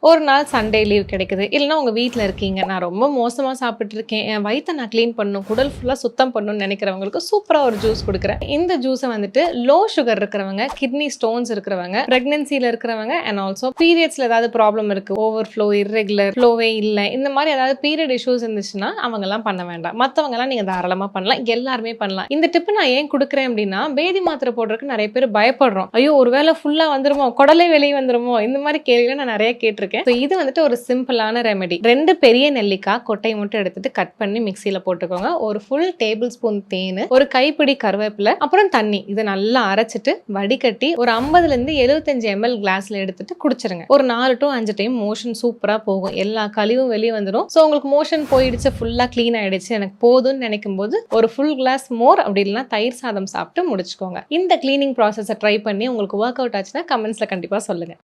ஒரு நாள் Sunday leave கிடைக்குது, இல்லைன்னா உங்கள் வீட்டில் இருக்கீங்க, நான் ரொம்ப மோசமாக சாப்பிட்டுருக்கேன், என் வயிற்றை நான் க்ளீன் பண்ணணும், குடல் ஃபுல்லாக சுத்தம் பண்ணணும்னு நினைக்கிறவங்களுக்கு சூப்பராக ஒரு ஜூஸ் கொடுக்குறேன். இந்த ஜூஸை வந்துட்டு லோ சுகர் இருக்கிறவங்க, கிட்னி ஸ்டோன்ஸ் இருக்கிறவங்க, ப்ரெக்னென்சியில் இருக்கிறவங்க அண்ட் ஆல்சோ பீரியட்ஸில் ஏதாவது ப்ராப்ளம் இருக்குது, ஓவர் ஃப்ளோ, இர்ரெகுலர் ஃப்ளோவே இல்லை, இந்த மாதிரி ஏதாவது பீரியட் இஷ்யூஸ் இருந்துச்சுன்னா அவங்கெல்லாம் பண்ண வேண்டாம். மற்றவங்கலாம் நீங்கள் தாராளமாக பண்ணலாம், எல்லாருமே பண்ணலாம். இந்த டிப்பு நான் ஏன் கொடுக்குறேன் அப்படின்னா, பேதி மாத்திரை போடுறதுக்கு நிறைய பேர் பயப்படுறோம். ஐயோ ஒரு வேளை ஃபுல்லாக வந்துருமோ, குடலே வெளியே வந்துருமோ, இந்த மாதிரி கேள்விகளை நான் நிறைய கேட்டிருக்கேன். இது வந்துட்டு ஒரு சிம்பிளான ரெமெடி. 2 பெரிய நெல்லிக்காய் கொட்டையை மட்டும் எடுத்துட்டு கட் பண்ணி மிக்சியில போட்டுக்கோங்க. ஒரு ஃபுல் டேபிள் ஸ்பூன் தேன், ஒரு கைப்பிடி கருவேப்பிலை, அப்புறம் தண்ணி, இதை நல்லா அரைச்சிட்டு வடிகட்டி ஒரு 50 to 75 ml கிளாஸ்ல எடுத்துட்டு குடிச்சிருங்க. ஒரு 4 to 5 டைம் மோஷன் சூப்பரா போகும், எல்லா கழிவும் வெளியே வந்துடும். ஸோ உங்களுக்கு மோஷன் போயிடுச்சு, ஃபுல்லா கிளீன் ஆயிடுச்சு, எனக்கு போதும்னு நினைக்கும் போது ஒரு ஃபுல் கிளாஸ் மோர், அப்படி இல்லைன்னா தயிர் சாதம் சாப்பிட்டு முடிச்சுக்கோங்க. இந்த கிளீனிங் ப்ராசஸை ட்ரை பண்ணி உங்களுக்கு ஒர்க் அவுட் ஆச்சுன்னா கமெண்ட்ஸ்ல கண்டிப்பா சொல்லுங்க.